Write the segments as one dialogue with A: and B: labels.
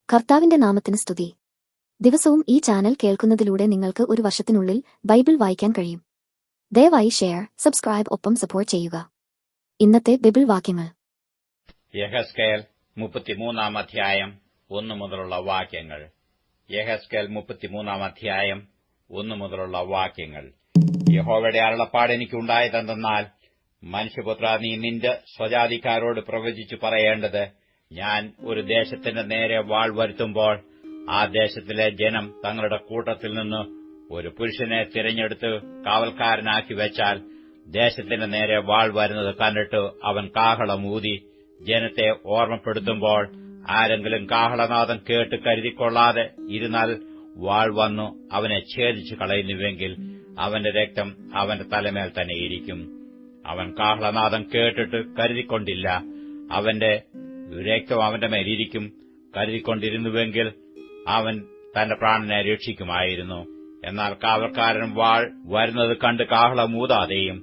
A: കർത്താവിന്റെ നാമത്തിന് സ്തുതി. ദിവസവും ഈ ചാനൽ കേൾക്കുന്നതിലൂടെ നിങ്ങൾക്ക് ഒരു വർഷത്തിനുള്ളിൽ ബൈബിൾ വായിക്കാൻ കഴിയും. ദയവായി ഷെയർ, സബ്സ്ക്രൈബ് ഒപ്പം സപ്പോർട്ട് ചെയ്യുക. ഇന്നത്തെ ബൈബിൾ വാക്യങ്ങൾ:
B: യെഹെസ്കേൽ 33 അധ്യായം 1 മുതലുള്ള വാക്യങ്ങൾ. യെഹെസ്കേൽ 33 അധ്യായം 1 മുതലുള്ള വാക്യങ്ങൾ. യഹോവയുടെ അരുളപ്പാട് എനിക്കുണ്ടായതെന്തെന്നാൽ, മനുഷ്യപുത്രാ, നീ നിന്റെ സ്വജാതിക്കാരോട് പ്രവചിച്ചു പറയേണ്ടത്: ഞാൻ ഒരു ദേശത്തിന്റെ നേരെ വാൾ വരുത്തുമ്പോൾ ആ ദേശത്തിലെ ജനം തങ്ങളുടെ കൂട്ടത്തിൽ നിന്ന് ഒരു പുരുഷനെ തിരഞ്ഞെടുത്ത് കാവൽക്കാരനാക്കി വെച്ചാൽ, ദേശത്തിന്റെ നേരെ വാൾ വരുന്നത് കണ്ടിട്ട് അവൻ കാഹളം ഊതി ജനത്തെ ഓർമ്മപ്പെടുത്തുമ്പോൾ ആരെങ്കിലും കാഹളനാദം കേട്ട് കരുതിക്കൊള്ളാതെ ഇരുന്നാൽ വാൾ വന്നു അവനെ ഛേദിച്ചു കളയുന്നുവെങ്കിൽ അവന്റെ രക്തം അവന്റെ തലമേൽ തന്നെ ഇരിക്കും. അവൻ കാഹളനാദം കേട്ടിട്ട് കരുതിക്കൊണ്ടില്ല, അവന്റെ രക്തം അവന്റെ മേലിരിക്കും. കരുതിക്കൊണ്ടിരുന്നുവെങ്കിൽ അവൻ തന്റെ പ്രാണനെ രക്ഷിക്കുമായിരുന്നു. എന്നാൽ കാവൽക്കാരൻ വാൾ വരുന്നത് കണ്ട് കാഹളമൂതാതെയും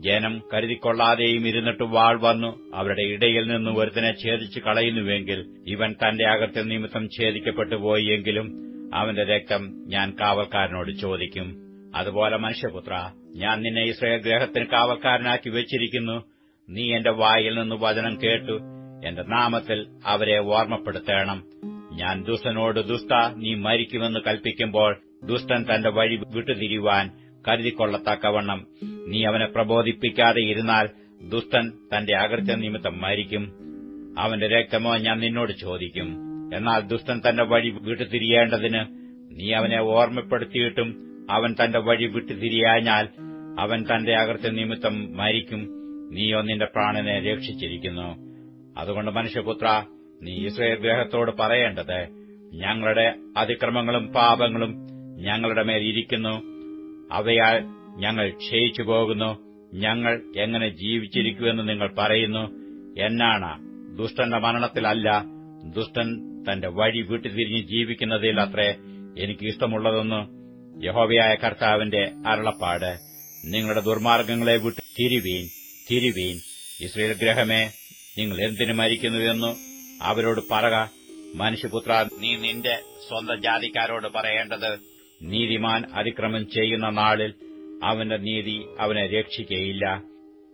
B: ജനം കരുതിക്കൊള്ളാതെയും ഇരുന്നിട്ട് വാൾ വന്നു അവരുടെ ഇടയിൽ നിന്ന് ഒരുത്തനെ ഛേദിച്ചു കളയുന്നുവെങ്കിൽ ഇവൻ തന്റെ അകൃത്യം നിമിത്തം ഛേദിക്കപ്പെട്ടുപോയി എങ്കിലും അവന്റെ രക്തം ഞാൻ കാവൽക്കാരനോട് ചോദിക്കും. അതുപോലെ മനുഷ്യപുത്ര, ഞാൻ നിന്നെ യിസ്രായേൽ ഗൃഹത്തിന് കാവൽക്കാരനാക്കി വെച്ചിരിക്കുന്നു. നീ എന്റെ വായിൽ നിന്ന് വചനം കേട്ടു എന്റെ നാമത്തിൽ അവരെ ഓർമ്മപ്പെടുത്തണം. ഞാൻ ദുഷ്ടനോട്, ദുഷ്ട, നീ മരിക്കുമെന്ന് കൽപ്പിക്കുമ്പോൾ ദുഷ്ടൻ തന്റെ വഴി വിട്ടുതിരിവാൻ കരുതിക്കൊള്ളത്തക്കവണ്ണം നീ അവനെ പ്രബോധിപ്പിക്കാതെ ഇരുന്നാൽ ദുഷ്ടൻ തന്റെ അകൃത്യ നിമിത്തം മരിക്കും. അവന്റെ രക്തമോ ഞാൻ നിന്നോട് ചോദിക്കും. എന്നാൽ ദുഷ്ടൻ തന്റെ വഴി വിട്ടുതിരിയേണ്ടതിന് നീ അവനെ ഓർമ്മപ്പെടുത്തിയിട്ടും അവൻ തന്റെ വഴി വിട്ടുതിരിയാഞ്ഞാൽ അവൻ തന്റെ അകൃത്യ നിമിത്തം മരിക്കും. നീയോ നിന്റെ പ്രാണനെ രക്ഷിച്ചിരിക്കുന്നു. അതുകൊണ്ട് മനുഷ്യപുത്ര, നീ യിസ്രായേൽ ഗൃഹത്തോട് പറയേണ്ടത്: ഞങ്ങളുടെ അതിക്രമങ്ങളും പാപങ്ങളും ഞങ്ങളുടെ മേൽ ഇരിക്കുന്നു, അവയാൽ ഞങ്ങൾ ക്ഷയിച്ചു പോകുന്നു. ഞങ്ങൾ എങ്ങനെ ജീവിച്ചിരിക്കുമെന്ന് നിങ്ങൾ പറയുന്നു. എന്നാണ് ദുഷ്ടന്റെ മരണത്തിലല്ല, ദുഷ്ടൻ തന്റെ വഴി വിട്ടുതിരിഞ്ഞ് ജീവിക്കുന്നതിൽ അത്രേ എനിക്ക് ഇഷ്ടമുള്ളതെന്ന് യഹോവയായ കർത്താവിന്റെ അരുളപ്പാട്. നിങ്ങളുടെ ദുർമാർഗ്ഗങ്ങളെ വിട്ട് തിരിവീൻ. യിസ്രായേൽ ഗൃഹമേ, നിങ്ങൾ എന്തിനു മരിക്കുന്നുവെന്നു അവരോട് പറക. മനുഷ്യപുത്ര, നീ നിന്റെ സ്വന്തം ജാതിക്കാരോട് പറയേണ്ടത്: നീതിമാൻ അതിക്രമം ചെയ്യുന്ന നാളിൽ അവന്റെ നീതി അവനെ രക്ഷിക്കയില്ല.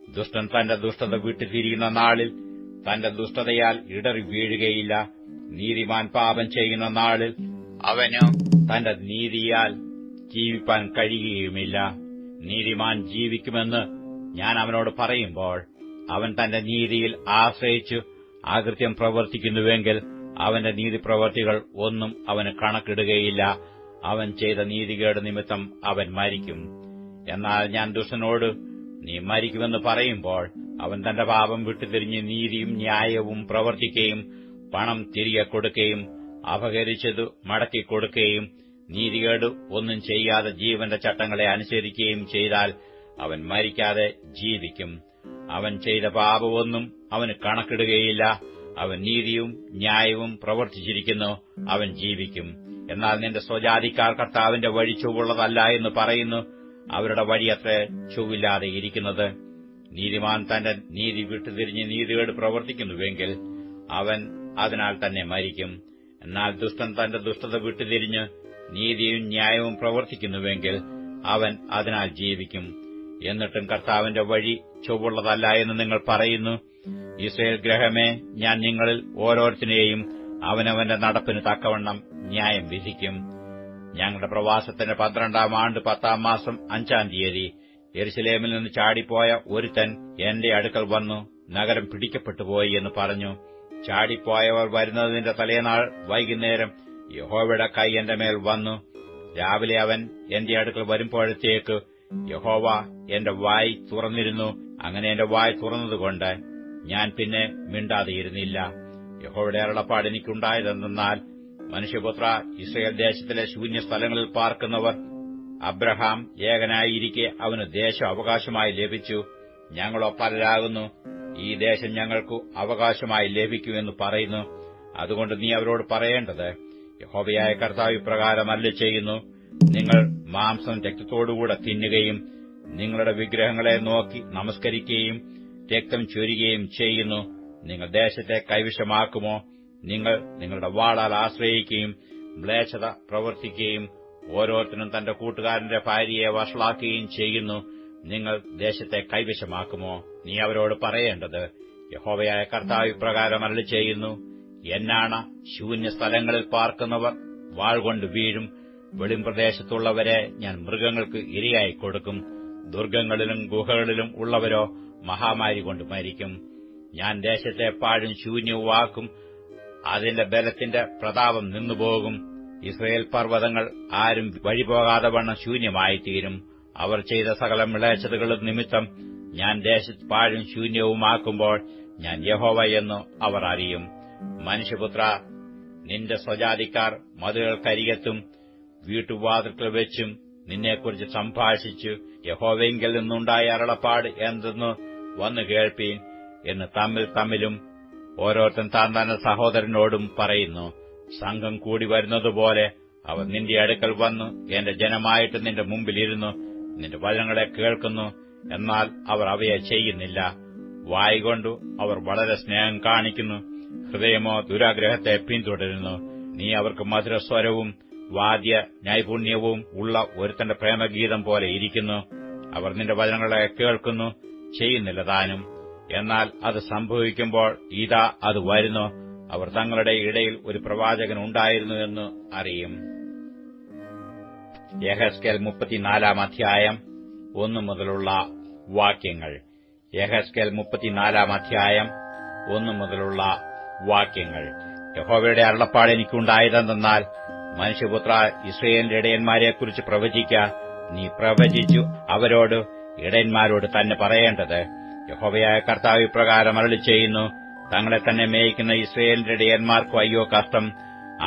B: ദുഷ്ടൻ തന്റെ ദുഷ്ടത വിട്ടുതിരിയുന്ന നാളിൽ തന്റെ ദുഷ്ടതയാൽ ഇടറി വീഴുകയില്ല. നീതിമാൻ പാപം ചെയ്യുന്ന നാളിൽ അവന് തന്റെ നീതിയാൽ ജീവിപ്പാൻ കഴിയുകയുമില്ല. നീതിമാൻ ജീവിക്കുമെന്ന് ഞാൻ അവനോട് പറയുമ്പോൾ അവൻ തന്റെ നീതിയിൽ ആശ്രയിച്ചു അകൃത്യം പ്രവർത്തിക്കുന്നുവെങ്കിൽ അവന്റെ നീതിപ്രവർത്തികൾ ഒന്നും അവന് കണക്കിടുകയില്ല. അവൻ ചെയ്ത നീതികേട് നിമിത്തം അവൻ മരിക്കും. എന്നാൽ ഞാൻ ദുഷ്ടനോട്, നീ മരിക്കുമെന്ന് പറയുമ്പോൾ അവൻ തന്റെ പാപം വിട്ടുതിരിഞ്ഞ് നീതിയും ന്യായവും പ്രവർത്തിക്കുകയും പണം തിരികെ കൊടുക്കുകയും അപഹരിച്ചതു മടക്കിക്കൊടുക്കുകയും നീതികേട് ഒന്നും ചെയ്യാതെ ജീവന്റെ ചട്ടങ്ങളെ അനുസരിക്കുകയും ചെയ്താൽ അവൻ മരിക്കാതെ ജീവിക്കും. അവൻ ചെയ്ത പാപമൊന്നും അവന് കണക്കിടുകയില്ല. അവൻ നീതിയും ന്യായവും പ്രവർത്തിച്ചിരിക്കുന്നു, അവൻ ജീവിക്കും. എന്നാൽ നിന്റെ സ്വജാതിക്കാർ കർത്താവിന്റെ വഴി ചൊവ്വുള്ളതല്ല എന്ന് പറയുന്നു. അവരുടെ വഴിയത്രേ ചൊവ്വില്ലാതെ ഇരിക്കുന്നത്. നീതിമാൻ തന്റെ നീതി വിട്ടുതിരിഞ്ഞ് നീതികേട് പ്രവർത്തിക്കുന്നുവെങ്കിൽ അവൻ അതിനാൽ തന്നെ മരിക്കും. എന്നാൽ ദുഷ്ടൻ തന്റെ ദുഷ്ടത വിട്ടുതിരിഞ്ഞ് നീതിയും ന്യായവും പ്രവർത്തിക്കുന്നുവെങ്കിൽ അവൻ അതിനാൽ ജീവിക്കും. എന്നിട്ടും കർത്താവിന്റെ വഴി ചൊവ്വുള്ളതല്ല എന്ന് നിങ്ങൾ പറയുന്നു. യിസ്രായേൽ ഗൃഹമേ, ഞാൻ നിങ്ങളിൽ ഓരോരുത്തരെയും അവനവന്റെ നടപ്പിന് തക്കവണ്ണം ന്യായം വിധിക്കും. ഞങ്ങളുടെ പ്രവാസത്തിന്റെ 12-ാം ആണ്ട് 10-ാം മാസം 5-ാം തീയതി യെരുശലേമിൽ നിന്ന് ചാടിപ്പോയ ഒരുത്തൻ എന്റെ അടുക്കൽ വന്നു, നഗരം പിടിക്കപ്പെട്ടുപോയി എന്ന് പറഞ്ഞു. ചാടിപ്പോയവർ വരുന്നതിന്റെ തലേനാൾ വൈകുന്നേരം യഹോവയുടെ കൈ എന്റെ മേൽ വന്നു. രാവിലെ അവൻ എന്റെ അടുക്കൽ വരുമ്പോഴത്തേക്ക് യഹോവ എന്റെ വായ് തുറന്നിരുന്നു. അങ്ങനെ എന്റെ വായ് തുറന്നതുകൊണ്ട് ഞാൻ പിന്നെ മിണ്ടാതെയിരുന്നില്ല. യഹോവയുടെ അരുളപ്പാട് എനിക്കുണ്ടായതെന്നാൽ, മനുഷ്യപുത്ര, യിസ്രായേൽ ദേശത്തിലെ ശൂന്യസ്ഥലങ്ങളിൽ പാർക്കുന്നവർ, അബ്രഹാം ഏകനായിരിക്കെ അവന് ദേശം അവകാശമായി ലഭിച്ചു, ഞങ്ങളോ പലരാകുന്നു, ഈ ദേശം ഞങ്ങൾക്കു അവകാശമായി ലഭിക്കുമെന്ന് പറയുന്നു. അതുകൊണ്ട് നീ അവരോട് പറയേണ്ടത്: യഹോവയായ കർത്താവ് ഇപ്രകാരം അരുളിച്ചെയ്യുന്നു: നിങ്ങൾ മാംസം രക്തത്തോടുകൂടെ തിന്നുകയും നിങ്ങളുടെ വിഗ്രഹങ്ങളെ നോക്കി നമസ്കരിക്കുകയും രക്തം ചൊരിയുകയും ചെയ്യുന്നു. നിങ്ങൾ ദേശത്തെ കൈവശമാക്കുമോ? നിങ്ങൾ നിങ്ങളുടെ വാളാൽ ആശ്രയിക്കുകയും മ്ലേച്ഛത പ്രവർത്തിക്കുകയും ഓരോരുത്തരും തന്റെ കൂട്ടുകാരന്റെ ഭാര്യയെ വഷളാക്കുകയും ചെയ്യുന്നു. നിങ്ങൾ ദേശത്തെ കൈവശമാക്കുമോ? നീ അവരോട് പറയേണ്ടത്, യഹോവയായ കർത്താവ് ഇപ്രകാരം അരുളിച്ചെയ്യുന്നു, എന്നാണ ശൂന്യ സ്ഥലങ്ങളിൽ പാർക്കുന്നവർ വാൾകൊണ്ട് വീഴും. വെളിംപ്രദേശത്തുള്ളവരെ ഞാൻ മൃഗങ്ങൾക്ക് ഇരയായി കൊടുക്കും. ദുർഗങ്ങളിലും ഗുഹകളിലും ഉള്ളവരോ മഹാമാരി കൊണ്ട് മരിക്കും. ഞാൻ ദേശത്തെ പാഴും ശൂന്യവുമാക്കും. അതിന്റെ ബലത്തിന്റെ പ്രതാപം നിന്നുപോകും. ഇസ്രയേൽ പർവ്വതങ്ങൾ ആരും വഴിപോകാതെ വണ്ണം ശൂന്യമായിത്തീരും. അവർ ചെയ്ത സകല മ്ലേച്ഛതകളും നിമിത്തം ഞാൻ ദേശത്ത് പാഴും ശൂന്യവുമാക്കുമ്പോൾ ഞാൻ യഹോവ എന്ന് അവർ അറിയും. മനുഷ്യപുത്ര, നിന്റെ സ്വജാതിക്കാർ മതിലുകൾക്കരികത്തും വീട്ടുവാതിൽക്കൽ വെച്ചും നിന്നെക്കുറിച്ച് സംഭാഷിച്ചു, യഹോവയിങ്കൽ നിന്നുണ്ടായ അരുളപ്പാട് എന്തെന്ന് വന്നു കേൾപ്പീൻ എന്ന് തമ്മിലും ഓരോരുത്തൻ താൻ തന്നെ സഹോദരനോടും പറയുന്നു. സംഘം കൂടി വരുന്നതുപോലെ അവർ നിന്റെ അടുക്കൽ വന്നു എന്റെ ജനമായിട്ട് നിന്റെ മുമ്പിലിരുന്നു നിന്റെ വചനങ്ങളെ കേൾക്കുന്നു. എന്നാൽ അവർ അവയെ ചെയ്യുന്നില്ല. വായ്കൊണ്ടു അവർ വളരെ സ്നേഹം കാണിക്കുന്നു, ഹൃദയമോ ദുരാഗ്രഹത്തെ പിന്തുടരുന്നു. നീ അവർക്ക് മധുരസ്വരവും വാദ്യ നൈപുണ്യവും ഉള്ള ഒരുത്തന്റെ പ്രേമഗീതം പോലെ ഇരിക്കുന്നു. അവർ നിന്റെ വചനങ്ങളെ കേൾക്കുന്നു, ചെയ്യുന്നില്ല താനും. എന്നാൽ അത് സംഭവിക്കുമ്പോൾ ഇതാ അത് വരുന്നു. അവർ തങ്ങളുടെ ഇടയിൽ ഒരു പ്രവാചകൻ ഉണ്ടായിരുന്നു എന്ന് അറിയും. യെഹെസ്കേൽ 34 അധ്യായം 1 മുതലുള്ള വാക്യങ്ങൾ. യെഹെസ്കേൽ 34 അധ്യായം 1 മുതലുള്ള വാക്യങ്ങൾ. യഹോവയുടെ അരുളപ്പാട് എനിക്കുണ്ടായതെന്നാൽ, മനുഷ്യപുത്ര, ഇസ്രായേലിന്റെ ഇടയന്മാരെക്കുറിച്ച് പ്രവചിക്ക. നീ പ്രവചിച്ചു അവരോട് ഇടയന്മാരോട് തന്നെ പറയേണ്ടത്, യഹോവയായ കർത്താവ് ഇപ്രകാരം അരുളിച്ചെയ്യുന്നു, തങ്ങളെ തന്നെ മേയിക്കുന്ന ഇസ്രായേലിന്റെ ഇടയന്മാർക്കു അയ്യോ കഷ്ടം.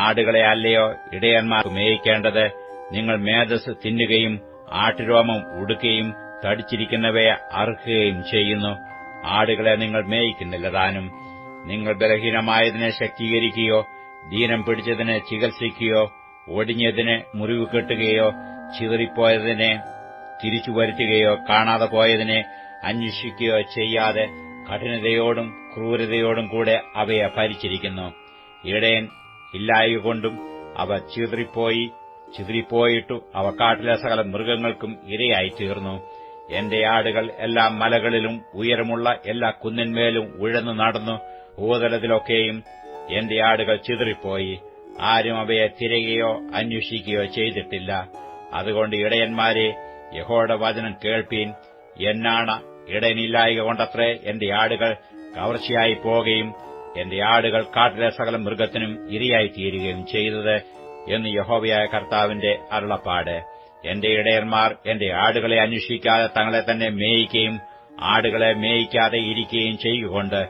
B: ആടുകളെ അല്ലയോ ഇടയന്മാർക്ക് മേയിക്കേണ്ടത്? നിങ്ങൾ മേധസ് തിന്നുകയും ആട്ടുരോമം ഉടുക്കുകയും തടിച്ചിരിക്കുന്നവയെ അറുക്കുകയും ചെയ്യുന്നു. ആടുകളെ നിങ്ങൾ മേയിക്കുന്നില്ല താനും. നിങ്ങൾ ബലഹീനമായതിനെ ശക്തീകരിക്കുകയോ ദീനം പിടിച്ചതിനെ ചികിത്സിക്കുകയോ ഒടിഞ്ഞതിനെ മുറിവ് കെട്ടുകയോ ചിതറിപ്പോയതിനെ തിരിച്ചു വരുത്തുകയോ കാണാതെ പോയതിനെ അന്വേഷിക്കുകയോ ചെയ്യാതെ കഠിനതയോടും ക്രൂരതയോടും കൂടെ അവയെ ഭരിച്ചിരിക്കുന്നു. ഇടയൻ ഇല്ലായകൊണ്ടും അവ ചിതറിപ്പോയിട്ടു അവ കാട്ടിലെ സകല മൃഗങ്ങൾക്കും ഇരയായിത്തീർന്നു. എന്റെ ആടുകൾ എല്ലാ മലകളിലും ഉയരമുള്ള എല്ലാ കുന്നിന്മേലും ഉഴന്നു നടന്നു. ഭൂതലത്തിലൊക്കെയും എന്റെ ആടുകൾ ചിതറിപ്പോയി. ആരും അവയെ തിരയുകയോ അന്വേഷിക്കുകയോ ചെയ്തിട്ടില്ല. അതുകൊണ്ട് ഇടയന്മാരെ, യഹോവയുടെ വചനം കേൾപ്പീൻ. എന്നാണ ഇടയനില്ലായ്ക കൊണ്ടത്രേ എന്റെ ആടുകൾ കവർച്ചയായി പോകുകയും എന്റെ ആടുകൾ കാട്ടിലെ സകല മൃഗത്തിനും ഇരയായിത്തീരുകയും ചെയ്തത് എന്ന് യഹോവയായ കർത്താവിന്റെ അരുളപ്പാട്. എന്റെ ഇടയന്മാർ എന്റെ ആടുകളെ അന്വേഷിക്കാതെ തങ്ങളെ തന്നെ മേയിക്കുകയും ആടുകളെ മേയിക്കാതെ ഇരിക്കുകയും ചെയ്യുകൊണ്ട്,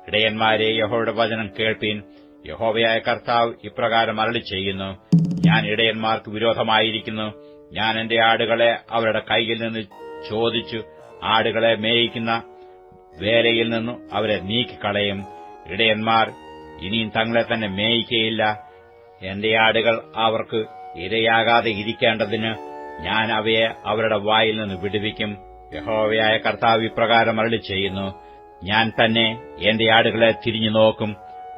B: ഇടയന്മാരെ, യഹോവയുടെ വചനം കേൾപ്പീൻ. യഹോവയായ കർത്താവ് ഇപ്രകാരം അരുളിച്ചെയ്യുന്നു, ഞാൻ ഇടയന്മാർക്ക് വിരോധമായിരിക്കുന്നു. ഞാൻ എന്റെ ആടുകളെ അവരുടെ കൈയിൽ നിന്ന് ചോദിച്ചു ആടുകളെ മേയിക്കുന്ന വേലയിൽ നിന്നു അവരെ നീക്കിക്കളയും. ഇടയന്മാർ ഇനിയും തങ്ങളെ തന്നെ മേയിക്കയില്ല. എന്റെ ആടുകൾ അവർക്ക് ഇരയാകാതെ ഇരിക്കേണ്ടതിന് ഞാൻ അവയെ അവരുടെ വായിൽ നിന്ന് വിടുവിക്കും. യഹോവയായ കർത്താവ് ഇപ്രകാരം അരുളിച്ചെയ്യുന്നു, ഞാൻ തന്നെ എന്റെ ആടുകളെ തിരിഞ്ഞു നോക്കും.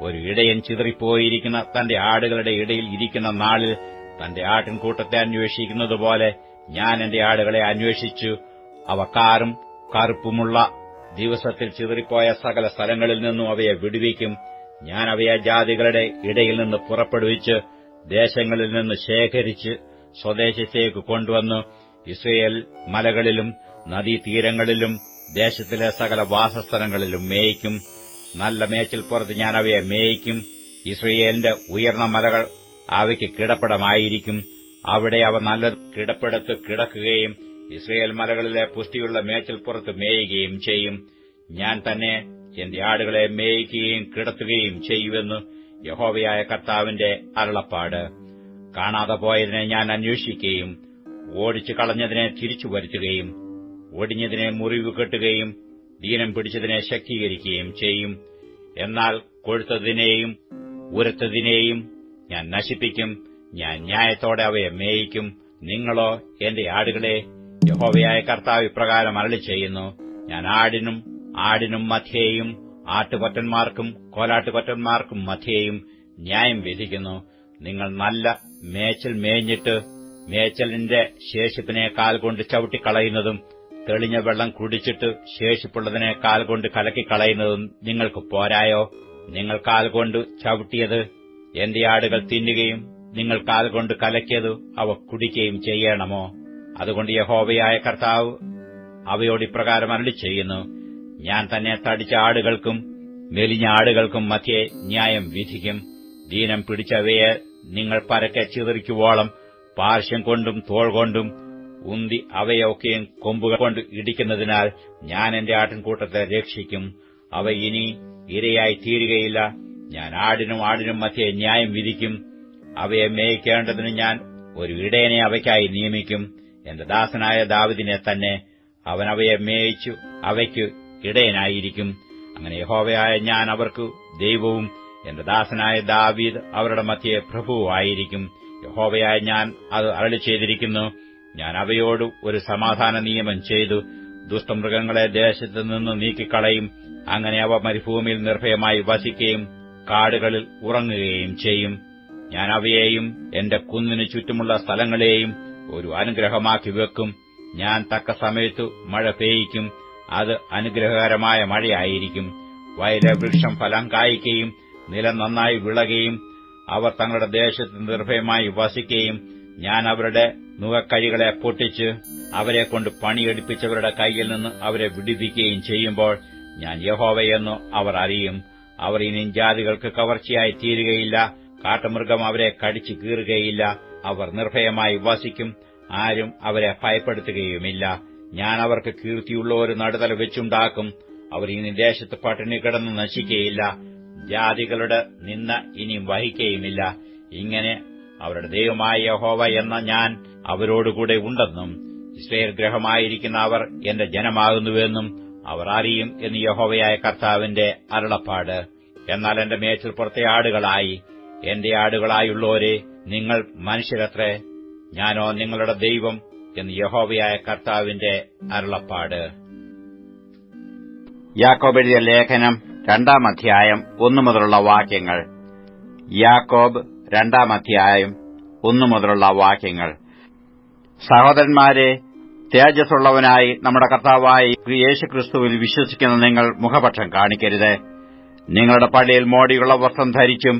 B: ഒരു ഇടയൻ ചിതറിപ്പോയിരിക്കുന്ന തന്റെ ആടുകളുടെ ഇടയിൽ ഇരിക്കുന്ന നാളിൽ തന്റെ ആട്ടിൻകൂട്ടത്തെ അന്വേഷിക്കുന്നതുപോലെ ഞാൻ എന്റെ ആടുകളെ അന്വേഷിച്ചു. അവ കാറും കറുപ്പുമുള്ള ദിവസത്തിൽ ചിതറിപ്പോയ സകല സ്ഥലങ്ങളിൽ നിന്നും അവയെ വിടുവിക്കും. ഞാൻ അവയെ ജാതികളുടെ ഇടയിൽ നിന്ന് പുറപ്പെടുവിച്ച് ദേശങ്ങളിൽ നിന്ന് ശേഖരിച്ച് സ്വദേശത്തേക്ക് കൊണ്ടുവന്നു ഇസ്രായേൽ മലകളിലും നദീതീരങ്ങളിലും ദേശത്തിലെ സകല വാസസ്ഥലങ്ങളിലും മേയിക്കും. നല്ല മേച്ചിൽപ്പുറത്ത് ഞാൻ അവയെ മേയിക്കും. ഇസ്രായേലിന്റെ ഉയർന്ന മലകൾ അവയ്ക്ക് കിടപ്പിടമായിരിക്കും. അവിടെ അവ നല്ല കിടപ്പിടത്ത് കിടക്കുകയും ഇസ്രായേൽ മലകളിലെ പുഷ്ടിയുള്ള മേച്ചിൽപ്പുറത്ത് മേയുകയും ചെയ്യും. ഞാൻ തന്നെ എന്റെ ആടുകളെ മേയിക്കുകയും കിടത്തുകയും ചെയ്യുമെന്ന് യഹോവയായ കർത്താവിന്റെ അരുളപ്പാട്. കാണാതെ പോയതിനെ ഞാൻ അന്വേഷിക്കുകയും ഓടിച്ചു കളഞ്ഞതിനെ തിരിച്ചു വരുത്തുകയും ഒടിഞ്ഞതിനെ മുറിവ് കെട്ടുകയും ദീനം പിടിച്ചതിനെ ശക്തീകരിക്കുകയും ചെയ്യും. എന്നാൽ കൊഴുത്തതിനെയും ഉരത്തതിനെയും ഞാൻ നശിപ്പിക്കും. ഞാൻ ന്യായത്തോടെ അവയെ മേയിക്കും. നിങ്ങളോ എന്റെ ആടുകളെ, യഹോവയായ കർത്താവ് ഇപ്രകാരം അരുളിച്ചെയ്യുന്നു, ഞാൻ ആടിനും മധ്യേയും ആട്ടുകൊറ്റന്മാർക്കും കോലാട്ടുകൊറ്റന്മാർക്കും മധ്യേയും ന്യായം വിധിക്കുന്നു. നിങ്ങൾ നല്ല മേച്ചൽ മേഞ്ഞിട്ട് മേച്ചലിന്റെ ശേഷിപ്പിനെ കാൽ കൊണ്ട് ചവിട്ടിക്കളയുന്നതും തെളിഞ്ഞ വെള്ളം കുടിച്ചിട്ട് ശേഷിപ്പുള്ളതിനെ കാൽ കൊണ്ട് കലക്കിക്കളയുന്നതും നിങ്ങൾക്ക് പോരായോ? നിങ്ങൾ കാൽ കൊണ്ട് ചവിട്ടിയത് എന്റെ ആടുകൾ തിന്നുകയും നിങ്ങൾ കാൽ കൊണ്ട് കലക്കിയത് അവ കുടിക്കുകയും ചെയ്യണമോ? അതുകൊണ്ട് യഹോവയായ കർത്താവ് അവയോട് ഇപ്രകാരം അരുളിച്ചെയ്യുന്നു: ഞാൻ തന്നെ തടിച്ച ആടുകൾക്കും മെലിഞ്ഞ ആടുകൾക്കും മധ്യേ ന്യായം വിധിക്കും. ദീനം പിടിച്ചവയെ നിങ്ങൾ പരക്കെ ചിതറിക്കുവോളം പാർശ്യം കൊണ്ടും തോൾ കൊണ്ടും ഉന്തി അവയൊക്കെയും കൊമ്പുകൾ കൊണ്ട് ഇടിക്കുന്നതിനാൽ ഞാൻ എന്റെ ആട്ടിൻകൂട്ടത്തെ രക്ഷിക്കും. അവ ഇനി ഇരയായി തീരുകയില്ല. ഞാൻ ആടിനും മധ്യേ ന്യായം വിധിക്കും. അവയെ മേയിക്കേണ്ടതിന് ഞാൻ ഒരു ഇടയനെ അവയ്ക്കായി നിയമിക്കും, എന്റെ ദാസനായ ദാവീദിനെ തന്നെ. അവൻ അവയെ മേയിച്ചു അവയ്ക്ക് ഇടയനായിരിക്കും. അങ്ങനെ യഹോവയായ ഞാൻ അവർക്ക് ദൈവവും എന്റെ ദാസനായ ദാവീദ് അവരുടെ മധ്യേ പ്രഭുവായിരിക്കും. യഹോവയായ ഞാൻ അത് അരുളിച്ചെയ്തിരിക്കുന്നു. ഞാൻ അവയോട് ഒരു സമാധാന നിയമം ചെയ്തു ദുഷ്ടമൃഗങ്ങളെ ദേശത്തുനിന്ന് നീക്കിക്കളയും. അങ്ങനെ അവ മരുഭൂമിയിൽ നിർഭയമായി വസിക്കുകയും കാടുകളിൽ ഉറങ്ങുകയും ചെയ്യും. ഞാൻ അവയെയും എന്റെ കുന്നിനു ചുറ്റുമുള്ള സ്ഥലങ്ങളെയും ഒരു അനുഗ്രഹമാക്കി വെക്കും. ഞാൻ തക്ക സമയത്തു മഴ പെയ്യിക്കും. അത് അനുഗ്രഹകരമായ മഴയായിരിക്കും. വയലെ വൃക്ഷം ഫലം കായ്ക്കുകയും നിലം നന്നായി വിളകുകയും അവർ തങ്ങളുടെ ദേശത്ത് നിർഭയമായി വസിക്കുകയും ഞാൻ അവരുടെ നുകക്കഴികളെ പൊട്ടിച്ച് അവരെക്കൊണ്ട് പണിയെടുപ്പിച്ചവരുടെ കൈയിൽ നിന്ന് അവരെ വിടുവിക്കുകയും ചെയ്യുമ്പോൾ ഞാൻ യഹോവയെന്നു അവർ അറിയും. അവർ ഇനി ജാതികൾക്ക് കവർച്ചയായി തീരുകയില്ല. കാട്ടുമൃഗം അവരെ കടിച്ചു കീറുകയില്ല. അവർ നിർഭയമായി വസിക്കും. ആരും അവരെ ഭയപ്പെടുത്തുകയുമില്ല. ഞാൻ അവർക്ക് കീർത്തിയുള്ള ഒരു നടുതല വെച്ചുണ്ടാക്കും. അവർ ഇനി ദേശത്ത് പട്ടിണി കിടന്ന് നശിക്കുകയില്ല. ജാതികളുടെ നിന്ന ഇനി വഹിക്കുകയുമില്ല. ഇങ്ങനെ അവരുടെ ദൈവമായ യഹോവ എന്ന ഞാൻ അവരോടുകൂടെ ഉണ്ടെന്നും ഇസ്രായേൽ ഗൃഹമായിരിക്കുന്ന അവർ എന്റെ ജനമാകുന്നുവെന്നും അവർ അറിയും എന്ന് യഹോവയായ കർത്താവിന്റെ അരുളപ്പാട്. എന്നാൽ എന്റെ മേച്ചിൽപ്പുറത്തെ ആടുകളായി എന്റെ ആടുകളായുള്ളോരെ, നിങ്ങൾ മനുഷ്യരത്രേ, ഞാനോ നിങ്ങളുടെ ദൈവം എന്ന് യഹോവയായ കർത്താവിന്റെ അരുളപ്പാട്. യാക്കോബ് എഴുതിയ ലേഖനം 2-ാം അധ്യായം 1 മുതലുള്ള വാക്യങ്ങൾ. യാക്കോബ് 2-ാം അധ്യായം 1 മുതലുള്ള വാക്യങ്ങൾ. സഹോദരന്മാരെ, തേജസ്സുള്ളവനായി നമ്മുടെ കർത്താവായ യേശുക്രിസ്തുവിൽ വിശ്വസിക്കുന്ന നിങ്ങൾ മുഖപക്ഷം കാണിക്കരുത്. നിങ്ങളുടെ പള്ളിയിൽ മോടിയുള്ള വസ്ത്രം ധരിച്ചും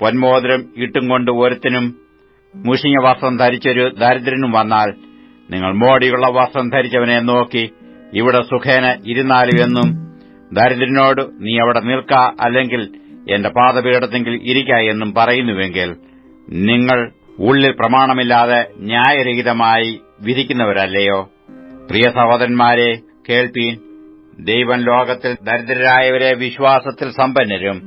B: പൊന്മോതിരം ഇട്ടും കൊണ്ട് ഒരുത്തനും മുഷിഞ്ഞ വസ്ത്രം ധരിച്ചൊരു ദരിദ്രനും വന്നാൽ നിങ്ങൾ മോടിയുള്ള വസ്ത്രം ധരിച്ചവനെ നോക്കി ഇവിടെ സുഖേന ഇരുന്നാലും എന്നും ദരിദ്രനോട് നീ അവിടെ നിൽക്ക, അല്ലെങ്കിൽ എന്റെ പാദപീഠത്തെങ്കിൽ ഇരിക്ക എന്നും പറയുന്നുവെങ്കിൽ നിങ്ങൾ ഉള്ളിൽ പ്രമാണമില്ലാതെ ന്യായരഹിതമായി വിധിക്കുന്നവരല്ലയോ? പ്രിയ സഹോദരന്മാരെ, കേൾപ്പീൻ. ദൈവം ലോകത്തിൽ ദരിദ്രരായവരെ വിശ്വാസത്തിൽ സമ്പന്നരും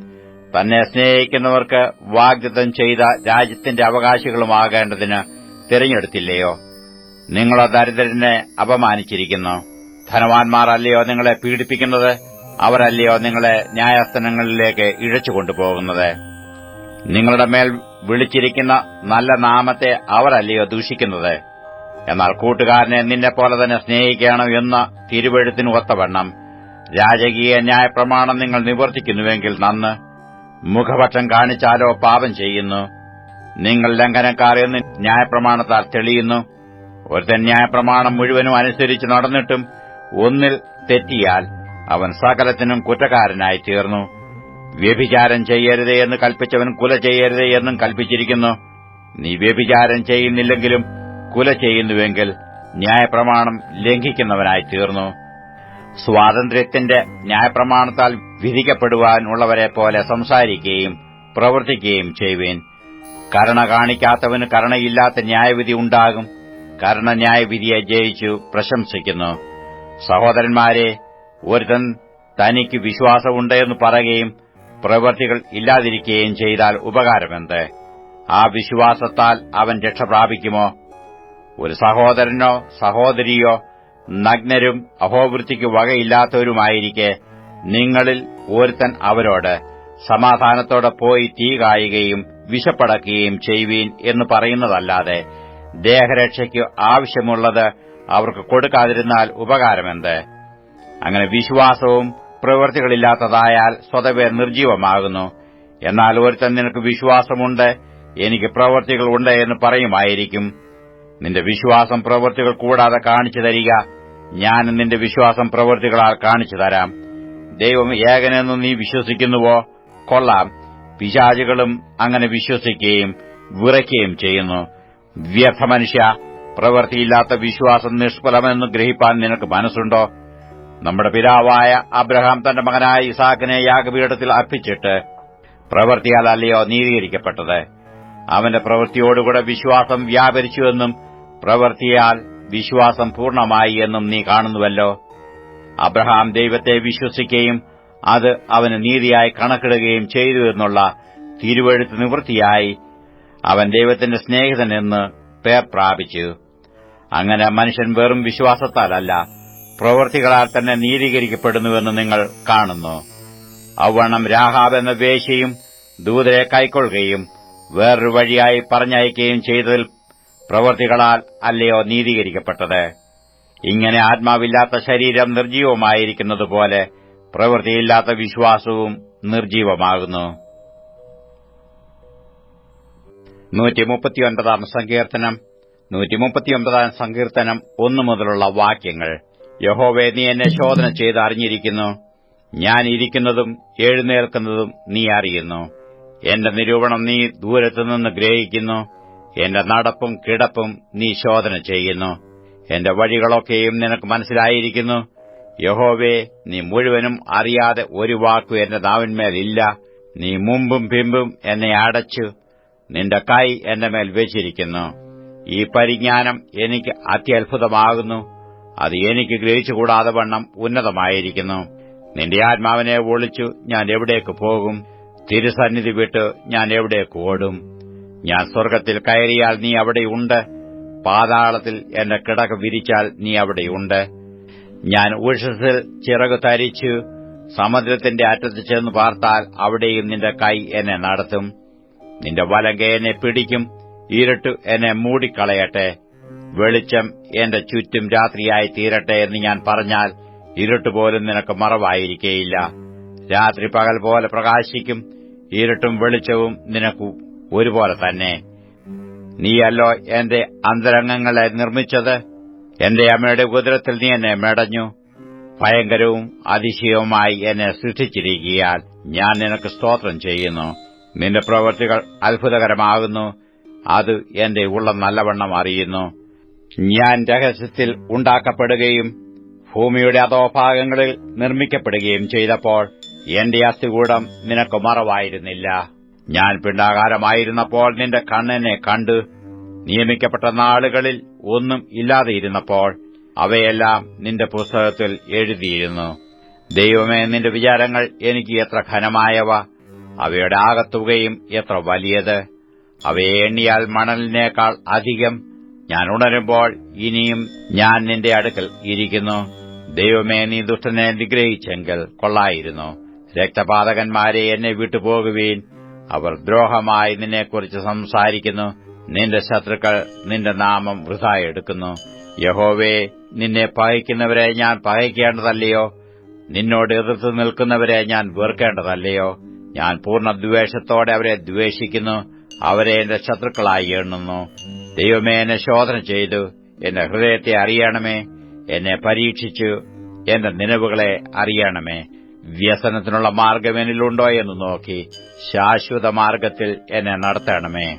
B: തന്നെ സ്നേഹിക്കുന്നവർക്ക് വാഗ്ദത്തം ചെയ്ത രാജ്യത്തിന്റെ അവകാശികളുമാകേണ്ടതിന് തിരഞ്ഞെടുത്തില്ലയോ? നിങ്ങളോ ദരിദ്രനെ അപമാനിച്ചിരിക്കുന്നു. ധനവാന്മാർ അല്ലയോ നിങ്ങളെ പീഡിപ്പിക്കുന്നത്? അവരല്ലയോ നിങ്ങളെ ന്യായാസനങ്ങളിലേക്ക് ഇഴച്ചുകൊണ്ടുപോകുന്നത്? നിങ്ങളുടെ മേൽ വിളിച്ചിരിക്കുന്ന നല്ല നാമത്തെ അവരല്ലയോ ദൂഷിക്കുന്നത്? എന്നാൽ കൂട്ടുകാരനെ നിന്നെപ്പോലെ തന്നെ സ്നേഹിക്കണം എന്ന തിരുവെഴുത്തിന് ഒത്തവണ്ണം രാജകീയ ന്യായപ്രമാണം നിങ്ങൾ നിവർത്തിക്കുന്നുവെങ്കിൽ നന്ന്. മുഖപക്ഷം കാണിച്ചാലോ പാപം ചെയ്യുന്നു. നിങ്ങൾ ലംഘനക്കാർ എന്ന് ന്യായപ്രമാണത്താൽ തെളിയുന്നു. ഒരുത്തൻ ന്യായപ്രമാണം മുഴുവനും അനുസരിച്ച് നടന്നിട്ടും ഒന്നിൽ തെറ്റിയാൽ അവൻ സകലത്തിനും കുറ്റക്കാരനായി തീർന്നു. വ്യഭിചാരം ചെയ്യരുതേ എന്ന് കൽപ്പിച്ചവൻ കുല ചെയ്യരുതേ എന്നും കൽപ്പിച്ചിരിക്കുന്നു. നീ വ്യഭിചാരം ചെയ്യുന്നില്ലെങ്കിലും കുല ചെയ്യുന്നുവെങ്കിൽ ന്യായപ്രമാണം ലംഘിക്കുന്നവനായി തീർന്നു. സ്വാതന്ത്ര്യത്തിന്റെ ന്യായപ്രമാണത്താൽ വിധിക്കപ്പെടുവാനുള്ളവരെ പോലെ സംസാരിക്കുകയും പ്രവർത്തിക്കുകയും ചെയ്യുവേൻ. കരുണ കാണിക്കാത്തവന് കരുണയില്ലാത്ത ന്യായവിധി ഉണ്ടാകും. കരുണ ന്യായവിധിയെ ജയിച്ചു പ്രശംസിക്കുന്നു. സഹോദരന്മാരെ, ഒരുത്തൻ തനിക്ക് വിശ്വാസമുണ്ടെന്ന് പറയുകയും പ്രവൃത്തികൾ ഇല്ലാതിരിക്കുകയും ചെയ്താൽ ഉപകാരമെന്ത്? ആ വിശ്വാസത്താൽ അവൻ രക്ഷ പ്രാപിക്കുമോ? ഒരു സഹോദരനോ സഹോദരിയോ നഗ്നരും അഹോവൃത്തിക്ക് വകയില്ലാത്തവരുമായിരിക്കെ നിങ്ങളിൽ ഒരുത്തൻ അവരോട് സമാധാനത്തോടെ പോയി തീ കായുകയും വിശപ്പടക്കുകയും ചെയ്യുവീൻ എന്ന് പറയുന്നതല്ലാതെ ദേഹരക്ഷയ്ക്ക് ആവശ്യമുള്ളത് അവർക്ക് കൊടുക്കാതിരുന്നാൽ ഉപകാരമെന്ത്? അങ്ങനെ വിശ്വാസവും പ്രവൃത്തികളില്ലാത്തതായാൽ സ്വതവേ നിർജ്ജീവമാകുന്നു. എന്നാൽ ഒരുത്തൻ നിനക്ക് വിശ്വാസമുണ്ട്, എനിക്ക് പ്രവൃത്തികൾ ഉണ്ട് എന്ന് പറയുമായിരിക്കും. നിന്റെ വിശ്വാസം പ്രവൃത്തികൾ കൂടാതെ കാണിച്ചു തരിക, ഞാൻ നിന്റെ വിശ്വാസം പ്രവൃത്തികളാൽ കാണിച്ചു തരാം. ദൈവം ഏകനെന്ന് നീ വിശ്വസിക്കുന്നുവോ? കൊള്ളാം, പിശാചുകളും അങ്ങനെ വിശ്വസിക്കുകയും വിറയ്ക്കുകയും ചെയ്യുന്നു. വ്യർത്ഥ മനുഷ്യ, പ്രവൃത്തിയില്ലാത്ത വിശ്വാസം നിഷ്ഫലമെന്ന് ഗ്രഹിപ്പാൻ നിനക്ക് മനസ്സുണ്ടോ? നമ്മുടെ പിതാവായ അബ്രഹാം തന്റെ മകനായ ഇസാക്കിനെ യാഗപീഠത്തിൽ അർപ്പിച്ചിട്ട് പ്രവൃത്തിയാൽ അല്ലയോ നീതീകരിക്കപ്പെട്ടത്? അവന്റെ പ്രവൃത്തിയോടുകൂടെ വിശ്വാസം വ്യാപരിച്ചുവെന്നും പ്രവൃത്തിയാൽ വിശ്വാസം പൂർണ്ണമായി എന്നും നീ കാണുന്നുവല്ലോ. അബ്രഹാം ദൈവത്തെ വിശ്വസിക്കുകയും അത് അവന് നീതിയായി കണക്കിടുകയും ചെയ്തു എന്നുള്ള തിരുവെഴുത്ത് നിവൃത്തിയായി അവൻ ദൈവത്തിന്റെ സ്നേഹിതനെന്ന് പേർ പ്രാപിച്ചു. അങ്ങനെ മനുഷ്യൻ വെറും വിശ്വാസത്താലല്ല, പ്രവൃത്തികളാൽ തന്നെ നീതീകരിക്കപ്പെടുന്നുവെന്ന് നിങ്ങൾ കാണുന്നു. അവണ്ണം രാഹാബ് എന്ന വേശ്യയും ദൂതരെ കൈക്കൊള്ളുകയും വേറൊരു വഴിയായി പറഞ്ഞയക്കുകയും ചെയ്തതിൽ പ്രവൃത്തികളാൽ അല്ലയോ നീതീകരിക്കപ്പെട്ടത്? ഇങ്ങനെ ആത്മാവില്ലാത്ത ശരീരം നിർജ്ജീവമായിരിക്കുന്നതുപോലെ പ്രവൃത്തിയില്ലാത്ത വിശ്വാസവും നിർജ്ജീവമാകുന്നു. 139 സങ്കീർത്തനം 1 മുതലുള്ള വാക്യങ്ങൾ. യഹോവേ, നീ എന്നെ ശോധന ചെയ്ത് അറിഞ്ഞിരിക്കുന്നു. ഞാൻ ഇരിക്കുന്നതും എഴുന്നേൽക്കുന്നതും നീ അറിയുന്നു. എന്റെ നിരൂപണം നീ ദൂരത്തുനിന്ന് ഗ്രഹിക്കുന്നു. എന്റെ നടപ്പും കിടപ്പും നീ ശോധന ചെയ്യുന്നു. എന്റെ വഴികളൊക്കെയും നിനക്ക് മനസ്സിലായിരിക്കുന്നു. യഹോവേ, നീ മുഴുവനും അറിയാതെ ഒരു വാക്കു എന്റെ നാവിന്മേലില്ല. നീ മുമ്പും പിമ്പും എന്നെ അടച്ചു നിന്റെ കൈ എന്റെ മേൽ വെച്ചിരിക്കുന്നു. ഈ പരിജ്ഞാനം എനിക്ക് അത്യത്ഭുതമാകുന്നു. അത് എനിക്ക് ഗ്രഹിച്ചുകൂടാതെ വണ്ണം ഉന്നതമായിരിക്കുന്നു. നിന്റെ ആത്മാവിനെ ഒളിച്ചു ഞാൻ എവിടേക്ക് പോകും? തിരുസന്നിധി വിട്ട് ഞാൻ എവിടേക്ക് ഓടും? ഞാൻ സ്വർഗ്ഗത്തിൽ കയറിയാൽ നീ അവിടെയുണ്ട്. പാതാളത്തിൽ എന്റെ കിടക വിരിച്ചാൽ നീ അവിടെയുണ്ട്. ഞാൻ ഉഷസ്സിൽ ചിറകു തരിച്ചു സമുദ്രത്തിന്റെ അറ്റത്ത് ചെന്ന് പാർത്താൽ അവിടെയും നിന്റെ കൈ എന്നെ നടത്തും. നിന്റെ വലങ്കൈ എന്നെ പിടിക്കും. ഇരുട്ട് എന്നെ മൂടിക്കളയട്ടെ. വെളിച്ചം എന്റെ ചുറ്റും രാത്രിയായി തീരട്ടെ എന്ന് ഞാൻ പറഞ്ഞാൽ ഇരുട്ടുപോലും നിനക്ക് മറവായിരിക്കേയില്ല. രാത്രി പകൽ പോലെ പ്രകാശിക്കും. ഇരുട്ടും വെളിച്ചവും നിനക്ക് ഒരുപോലെ തന്നെ. നീയല്ലോ എന്റെ അന്തരംഗങ്ങളെ നിർമ്മിച്ചത്. എന്റെ അമ്മയുടെ ഉദരത്തിൽ നീ എന്നെ മെടഞ്ഞു. ഭയങ്കരവും അതിശയവുമായി എന്നെ സൃഷ്ടിച്ചിരിക്കുകയാൽ ഞാൻ നിനക്ക് സ്തോത്രം ചെയ്യുന്നു. നിന്റെ പ്രവൃത്തികൾ അത്ഭുതകരമാകുന്നു. അത് എന്റെ ഉള്ളം നല്ലവണ്ണം അറിയുന്നു. ഞാൻ രഹസ്യത്തിൽ ഉണ്ടാക്കപ്പെടുകയും ഭൂമിയുടെ അധോഭാഗങ്ങളിൽ നിർമ്മിക്കപ്പെടുകയും ചെയ്തപ്പോൾ എന്റെ അസ്ഥികൂടം നിനക്ക് മറവായിരുന്നില്ല. ഞാൻ പിണ്ഡാകാരമായിരുന്നപ്പോൾ നിന്റെ കണ്ണെന്നെ കണ്ടു. നിയമിക്കപ്പെട്ട നാളുകളിൽ ഒന്നും ഇല്ലാതെയിരുന്നപ്പോൾ അവയെല്ലാം നിന്റെ പുസ്തകത്തിൽ എഴുതിയിരുന്നു. ദൈവമേ, നിന്റെ വിചാരങ്ങൾ എനിക്ക് എത്ര ഘനമായവ! അവയുടെ ആകത്തുകയും എത്ര വലിയത്! അവയെ എണ്ണിയാൽ മണലിനേക്കാൾ അധികം. ഞാൻ ഉണരുമ്പോൾ ഇനിയും ഞാൻ നിന്റെ അടുക്കൽ ഇരിക്കുന്നു. ദൈവമേ, നീ ദുഷ്ടനെ നിഗ്രഹിച്ചെങ്കിൽ കൊള്ളായിരുന്നു. രക്തപാതകന്മാരെ എന്നെ വിട്ടുപോകുവീൻ. അവർ ദ്രോഹമായി നിന്നെക്കുറിച്ച് സംസാരിക്കുന്നു. നിന്റെ ശത്രുക്കൾ നിന്റെ നാമം വൃഥാ എടുക്കുന്നു. യഹോവേ, നിന്നെ പകയ്ക്കുന്നവരെ ഞാൻ പകയ്ക്കേണ്ടതല്ലയോ? നിന്നോട് എതിർത്ത് നിൽക്കുന്നവരെ ഞാൻ വെറുക്കേണ്ടതല്ലയോ? ഞാൻ പൂർണ്ണ ദ്വേഷത്തോടെ അവരെ ദ്വേഷിക്കുന്നു. അവരെ എന്റെ ശത്രുക്കളായി എണ്ണുന്നു. ദൈവമേ, എന്നെ ശോധന ചെയ്തു എന്റെ ഹൃദയത്തെ അറിയണമേ. എന്നെ പരീക്ഷിച്ചു എന്റെ നിലവുകളെ അറിയണമേ. വ്യസനത്തിനുള്ള മാർഗം എന്നിലുണ്ടോ എന്ന് നോക്കി ശാശ്വത മാർഗത്തിൽ എന്നെ നടത്തണമേ.